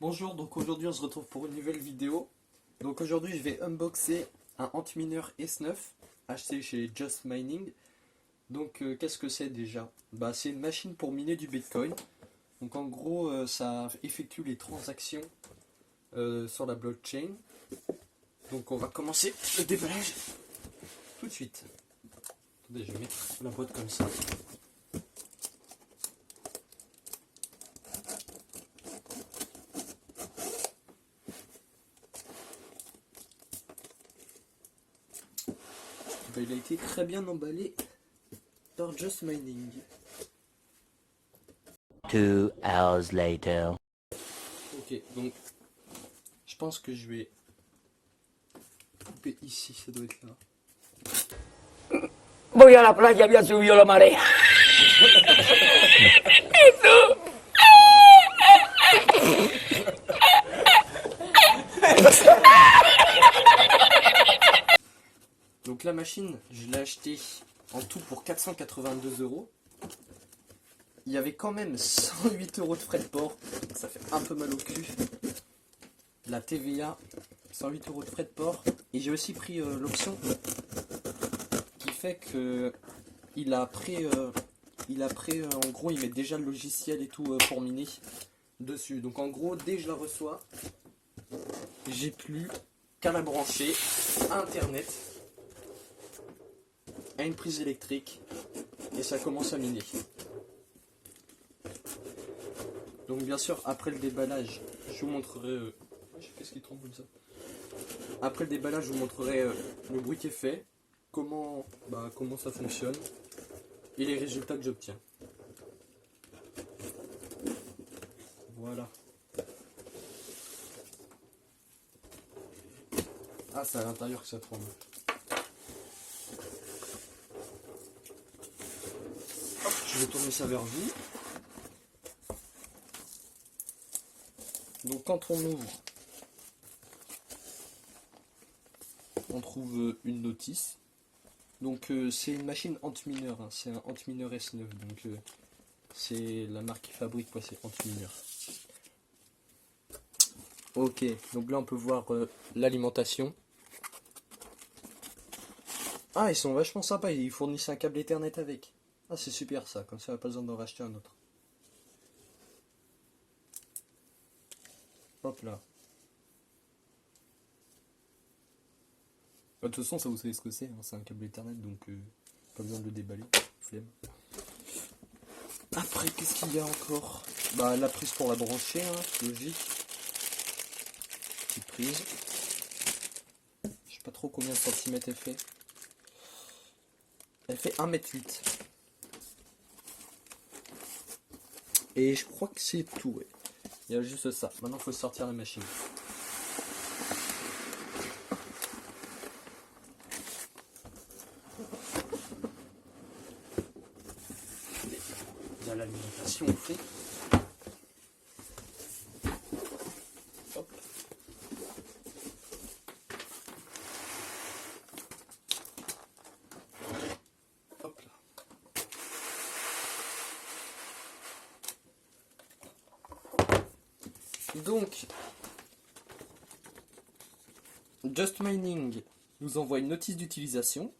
Bonjour, donc aujourd'hui on se retrouve pour une nouvelle vidéo. Donc aujourd'hui je vais unboxer un Antmineur S9 acheté chez Just Mining. Donc qu'est-ce que c'est déjà? C'est une machine pour miner du Bitcoin. Donc en gros ça effectue les transactions sur la blockchain. Donc on va commencer le déballage tout de suite. Attendez, je vais mettre la boîte comme ça. Il a été très bien emballé par Just Mining. 2 hours later. Ok, donc je pense que je vais couper ici, ça doit être là. Voy a la playa, había subido la marea. Donc la machine, je l'ai achetée en tout pour 482 €. Il y avait quand même 108 € de frais de port, donc ça fait un peu mal au cul. La TVA, 108 € de frais de port. Et j'ai aussi pris l'option qui fait que il a pris, en gros, il met déjà le logiciel et tout pour miner dessus. Donc en gros, dès que je la reçois, j'ai plus qu'à la brancher à Internet, à une prise électrique, et ça commence à miner. Donc bien sûr, après le déballage, je vous montrerai... Qu'est-ce qui tremble comme ça? Après le déballage, je vous montrerai le bruit qui est fait, comment ça fonctionne, et les résultats que j'obtiens. Voilà. Ah, c'est à l'intérieur que ça tremble. Hop, je vais tourner ça vers vous. Donc quand on ouvre, on trouve une notice. Donc c'est une machine Antmineur, hein. C'est un Antmineur S9. Donc c'est la marque qui fabrique, quoi, c'est Antmineur. Ok, donc là on peut voir l'alimentation. Ah, ils sont vachement sympas, ils fournissent un câble Ethernet avec. Ah, c'est super ça, comme ça on n'a pas besoin d'en racheter un autre. Hop là. De toute façon, ça vous savez ce que c'est, hein, c'est un câble Ethernet, donc pas besoin de le déballer. Flemme. Après, qu'est-ce qu'il y a encore? La prise pour la brancher, hein, logique. Petite prise. Je sais pas trop combien de centimètres elle fait. Elle fait 1,8 m. Et je crois que c'est tout, ouais. Il y a juste ça. Maintenant, il faut sortir la machine. Il y a l'alimentation au fond. Hop. Hop là. Donc, Just Mining nous envoie une notice d'utilisation.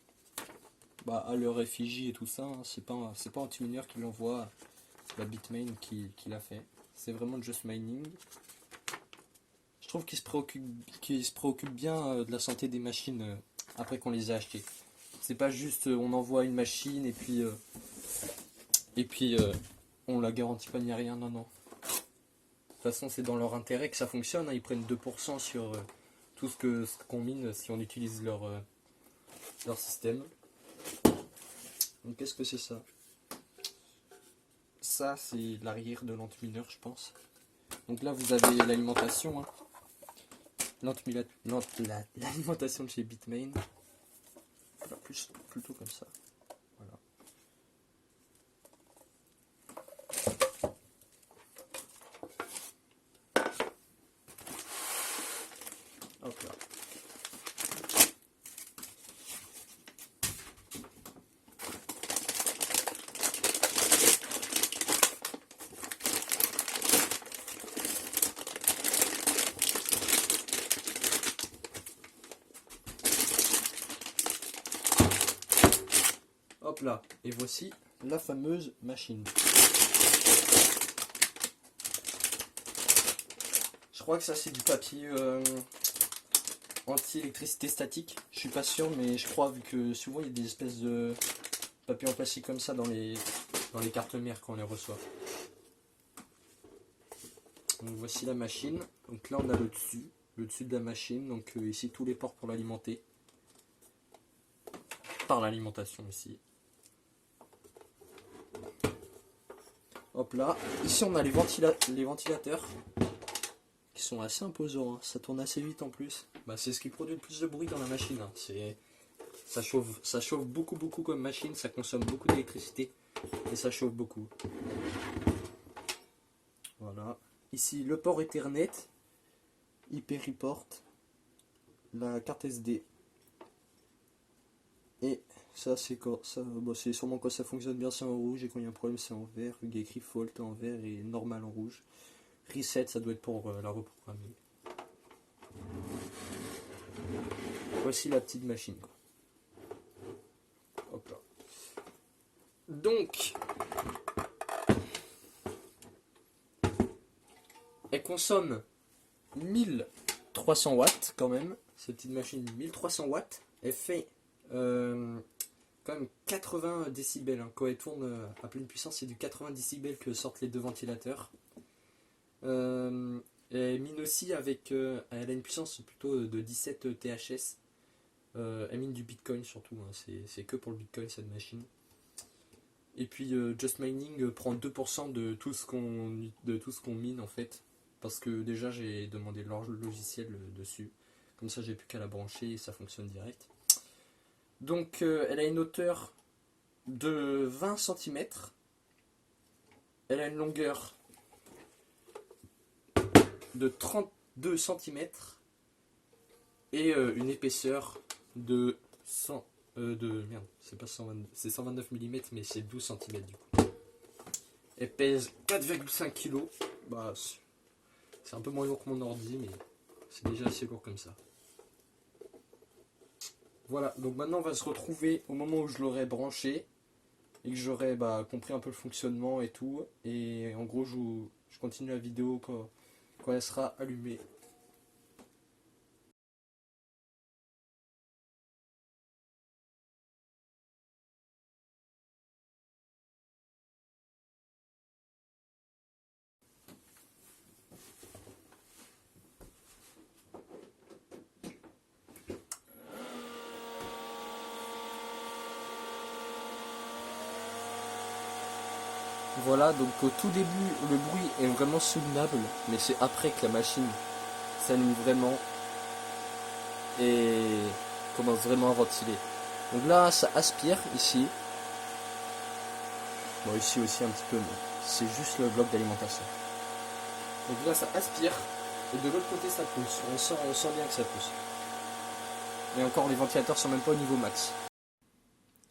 À leur effigie et tout ça, hein. C'est pas Antmineur qui l'envoie, c'est la Bitmain qui l'a fait. C'est vraiment Just Mining. Je trouve qu'ils se préoccupent bien de la santé des machines après qu'on les a achetées. C'est pas juste on envoie une machine et puis on la garantit pas ni rien, non. De toute façon, c'est dans leur intérêt que ça fonctionne, hein. Ils prennent 2% sur tout ce qu'on mine si on utilise leur système. Donc qu'est-ce que c'est ça? Ça, c'est l'arrière de l'Antmineur, je pense. Donc là, vous avez l'alimentation, hein. L'alimentation de chez Bitmain. Voilà, plutôt comme ça. Voilà. Hop là. Hop là, et voici la fameuse machine. Je crois que ça c'est du papier anti-électricité statique. Je suis pas sûr, mais je crois, vu que souvent il y a des espèces de papier en plastique comme ça dans les cartes mères quand on les reçoit. Donc voici la machine. Donc là on a le dessus de la machine. Donc ici tous les ports pour l'alimenter. Par l'alimentation ici. Hop là. Ici on a les ventilateurs qui sont assez imposants. Hein. Ça tourne assez vite en plus. Bah, c'est ce qui produit le plus de bruit dans la machine. Hein. Ça chauffe beaucoup comme machine. Ça consomme beaucoup d'électricité et ça chauffe beaucoup. Voilà. Ici le port Ethernet, Hyper-Report, la carte SD. Et ça c'est quoi ça, bon, c'est sûrement quand ça fonctionne bien, c'est en rouge, et quand il y a un problème c'est en vert. Il y a écrit fault en vert et normal en rouge. Reset, ça doit être pour la reprogrammer. Voici la petite machine, quoi. Hop là. Donc elle consomme 1300 watts quand même, cette petite machine. 1300 watts. Elle fait quand même 80 décibels. Hein. Quand elle tourne à pleine puissance, c'est du 80 décibels que sortent les deux ventilateurs. Elle mine aussi avec... elle a une puissance plutôt de 17 THS. Elle mine du Bitcoin surtout. Hein. C'est que pour le Bitcoin cette machine. Et puis Just Mining prend 2% de tout ce qu'on mine en fait. Parce que déjà j'ai demandé leur logiciel dessus. Comme ça j'ai plus qu'à la brancher et ça fonctionne direct. Donc elle a une hauteur de 20 cm. Elle a une longueur de 32 cm. Et une épaisseur de 100... merde, c'est pas 129, c'est 129 mm mais c'est 12 cm du coup. Elle pèse 4,5 kg. Bah, c'est un peu moins lourd que mon ordi, mais c'est déjà assez lourd comme ça. Voilà, donc maintenant on va se retrouver au moment où je l'aurai branché et que j'aurai compris un peu le fonctionnement et tout. Et en gros, je continue la vidéo quand elle sera allumée. Voilà, donc au tout début, le bruit est vraiment soutenable, mais c'est après que la machine s'allume vraiment et commence vraiment à ventiler. Donc là, ça aspire ici. Bon, ici aussi un petit peu, mais c'est juste le bloc d'alimentation. Donc là, ça aspire, et de l'autre côté, ça pousse. On sent bien que ça pousse. Et encore, les ventilateurs sont même pas au niveau max.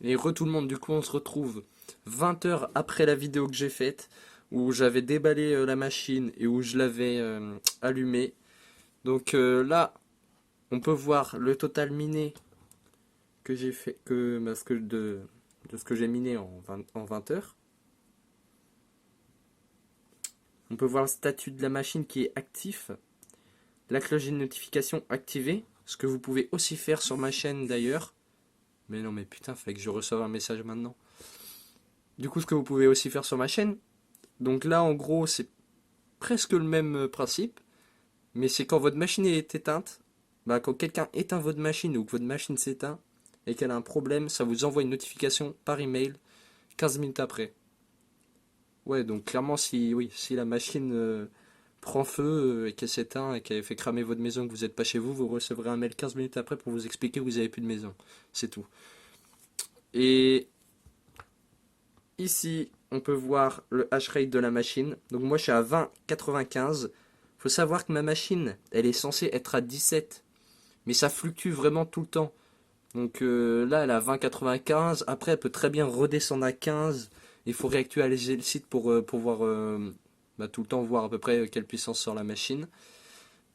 Et tout le monde, du coup on se retrouve 20 heures après la vidéo que j'ai faite, où j'avais déballé la machine et où je l'avais allumée. Donc là, on peut voir le total miné que j'ai fait, de ce que j'ai miné en 20 heures. On peut voir le statut de la machine qui est actif, la cloche de notification activée, ce que vous pouvez aussi faire sur ma chaîne d'ailleurs. Mais non, mais putain, fallait que je reçoive un message maintenant. Du coup, ce que vous pouvez aussi faire sur ma chaîne. Donc là, en gros, c'est presque le même principe. Mais c'est quand votre machine est éteinte. Quand quelqu'un éteint votre machine ou que votre machine s'éteint et qu'elle a un problème, ça vous envoie une notification par email 15 minutes après. Ouais, donc clairement, si la machine prend feu et qu'elle s'éteint et qu'elle fait cramer votre maison, que vous n'êtes pas chez vous, vous recevrez un mail 15 minutes après pour vous expliquer que vous n'avez plus de maison. C'est tout. Et ici, on peut voir le hash rate de la machine. Donc moi, je suis à 20,95. Faut savoir que ma machine, elle est censée être à 17. Mais ça fluctue vraiment tout le temps. Donc là, elle est à 20,95. Après, elle peut très bien redescendre à 15. Il faut réactualiser le site pour pouvoir tout le temps voir à peu près quelle puissance sort la machine.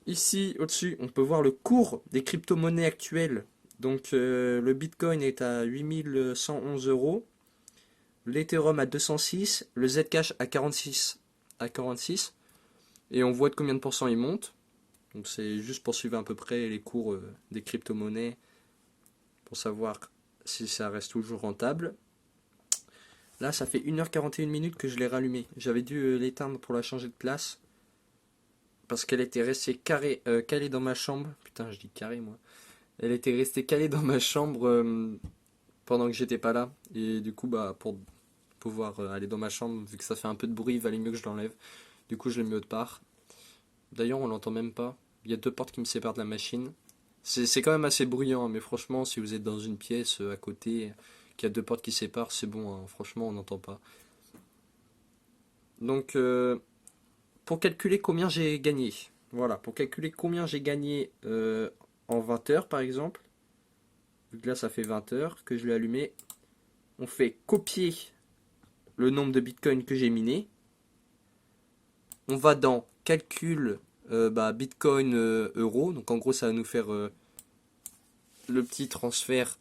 Ici, au-dessus, on peut voir le cours des crypto-monnaies actuelles. Donc le Bitcoin est à 8111 €. l'Ethereum à 206, le Zcash à 46. Et on voit de combien de pourcents il monte. Donc c'est juste pour suivre à peu près les cours des crypto-monnaies pour savoir si ça reste toujours rentable. Là, ça fait 1h41 que je l'ai rallumé. J'avais dû l'éteindre pour la changer de place. Parce qu'elle était restée calée dans ma chambre. Putain, je dis carré moi. Elle était restée calée dans ma chambre pendant que j'étais pas là. Et du coup, bah, pour pouvoir aller dans ma chambre, vu que ça fait un peu de bruit, il valait mieux que je l'enlève. Du coup, je l'ai mis autre part. D'ailleurs, on l'entend même pas. Il y a 2 portes qui me séparent de la machine. C'est quand même assez bruyant, mais franchement, si vous êtes dans une pièce à côté, qu'il y a 2 portes qui séparent, c'est bon, hein. Franchement, on n'entend pas. Donc, pour calculer combien j'ai gagné. Voilà, pour calculer combien j'ai gagné en 20 heures, par exemple. Vu que là, ça fait 20 heures que je l'ai allumé. On fait copier le nombre de bitcoins que j'ai miné. On va dans calcul bitcoin euro. Donc en gros ça va nous faire le petit transfert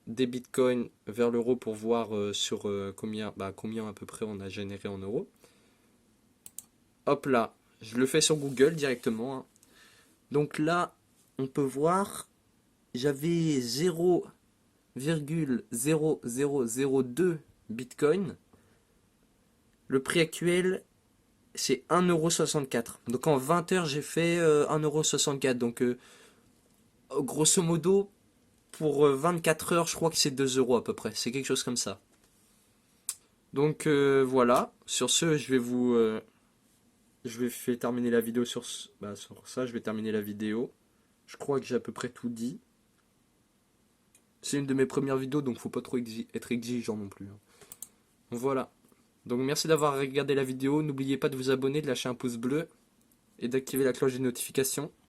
des bitcoins vers l'euro pour voir sur combien à peu près on a généré en euros. Hop là, je le fais sur Google directement. Hein. Donc là, on peut voir, j'avais 0,0002 bitcoin. Le prix actuel, c'est 1,64€. Donc en 20 heures, j'ai fait 1,64€. Donc grosso modo, pour 24 heures, je crois que c'est 2€ à peu près. C'est quelque chose comme ça. Donc voilà. Sur ce, je vais terminer la vidéo sur ça. Je vais terminer la vidéo. Je crois que j'ai à peu près tout dit. C'est une de mes premières vidéos, donc faut pas trop être exigeant non plus. Hein. Voilà. Donc merci d'avoir regardé la vidéo. N'oubliez pas de vous abonner, de lâcher un pouce bleu et d'activer la cloche des notifications.